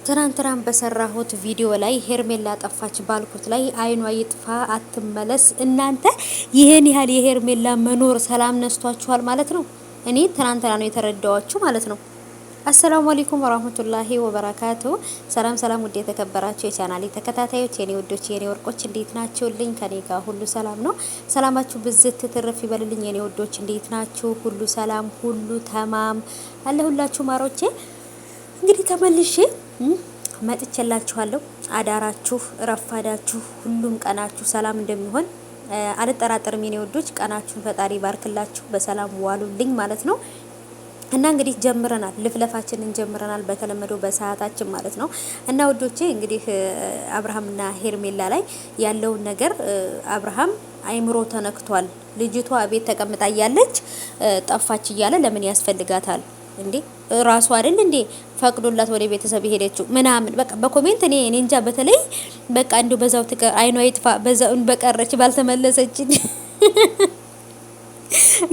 ትናንትናም በሰራሁት ቪዲዮ ላይ ሄርሜላ ጠፋች ባልኩት ላይ አይኗ ይጥፋ አትመለስ። እናንተ ይሄን ያህል የሄርሜላ መኖር ሰላም ነስቷችኋል ማለት ነው። እኔ ትናንትና ነው የተረዳዋችሁ ማለት ነው። አሰላሙ አለይኩም ወራህመቱላሂ ወበረካቱ። ሰላም ሰላም፣ ውድ የተከበራችሁ የቻናሌ ተከታታዮች የኔ ወዶች የኔ ወርቆች እንዴት ናችሁልኝ? ከኔ ጋር ሁሉ ሰላም ነው። ሰላማችሁ ብዝት ትርፍ ይበልልኝ የኔ ወዶች። እንዴት ናችሁ? ሁሉ ሰላም፣ ሁሉ ተማም አለሁላችሁ ማሮቼ። እንግዲህ ተመልሼ መጥቼላችኋለሁ። አዳራችሁ፣ ረፋዳችሁ፣ ሁሉም ቀናችሁ ሰላም እንደሚሆን አልጠራጠርም የኔ ወዶች። ቀናችሁን ፈጣሪ ባርክላችሁ፣ በሰላም ዋሉልኝ ማለት ነው። እና እንግዲህ ጀምረናል፣ ልፍለፋችንን ጀምረናል በተለመደው በሰዓታችን ማለት ነው። እና ወዶቼ እንግዲህ አብርሃምና ሄርሜላ ላይ ያለውን ነገር አብርሃም አይምሮ ተነክቷል። ልጅቷ ቤት ተቀምጣ እያለች ጠፋች እያለ ለምን ያስፈልጋታል እንዴ? ራሱ አይደል እንዴ ፈቅዶላት ወደ ቤተሰብ ሄደችው ምናምን። በቃ በኮሜንት እኔ እንጃ፣ በተለይ በቃ እንዲሁ በዛው አይኗ ይጥፋ በዛው በቀረች ባልተመለሰች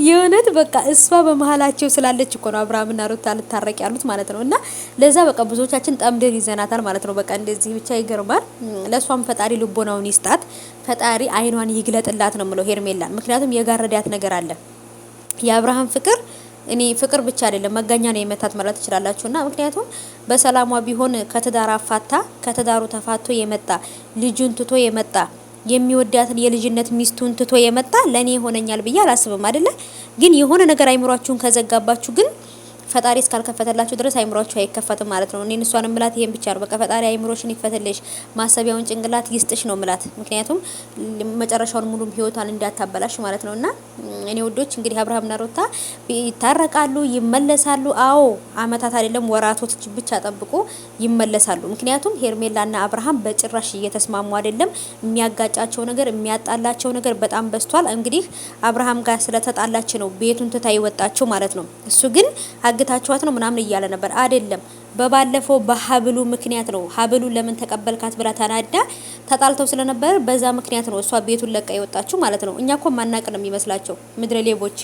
የእውነት በቃ እሷ በመሀላቸው ስላለች እኮ ነው አብርሃምና ሩታ ልታረቅ ያሉት ማለት ነው። እና ለዛ በቃ ብዙዎቻችን ጠምደን ይዘናታል ማለት ነው። በቃ እንደዚህ ብቻ ይገርማል። ለሷም ፈጣሪ ልቦናውን ይስጣት፣ ፈጣሪ አይኗን ይግለጥላት ነው የምለው ሄርሜላን። ምክንያቱም የጋረዳት ነገር አለ። የአብርሃም ፍቅር እኔ ፍቅር ብቻ አይደለም መጋኛ ነው የመታት ማለት ትችላላችሁና። ምክንያቱም በሰላሟ ቢሆን ከትዳር አፋታ ከትዳሩ ተፋቶ የመጣ ልጁን ትቶ የመጣ የሚወዳትን የልጅነት ሚስቱን ትቶ የመጣ ለኔ ይሆነኛል ብዬ አላስብም አይደለ? ግን የሆነ ነገር አይምሯችሁን ከዘጋባችሁ ግን ፈጣሪ እስካልከፈተላችሁ ድረስ አይምሯችሁ አይከፈትም ማለት ነው። እኔ እሷንም ምላት ይሄን ብቻ ነው። በቃ ፈጣሪ አይምሮሽን ይፈትልሽ፣ ማሰቢያውን ጭንቅላት ይስጥሽ ነው ምላት። ምክንያቱም መጨረሻውን ሙሉም ህይወቷን እንዳታበላሽ ማለት ነውና እኔ ወዶች እንግዲህ አብርሃምና ሩታ ይታረቃሉ፣ ይመለሳሉ። አዎ አመታት አይደለም ወራቶች ብቻ ጠብቁ፣ ይመለሳሉ። ምክንያቱም ሄርሜላና አብርሃም በጭራሽ እየተስማሙ አይደለም። የሚያጋጫቸው ነገር የሚያጣላቸው ነገር በጣም በዝቷል። እንግዲህ አብርሃም ጋር ስለተጣላች ነው ቤቱን ትታ ይወጣቸው ማለት ነው። እሱ ግን አግታችኋት ነው ምናምን እያለ ነበር አይደለም። በባለፈው በሀብሉ ምክንያት ነው። ሀብሉ ለምን ተቀበልካት ብላ ተናዳ ተጣልተው ስለነበር በዛ ምክንያት ነው እሷ ቤቱን ለቃ ይወጣችሁ ማለት ነው። እኛ እኮ ማናቅ ነው የሚመስላቸው ምድረ ሌቦች።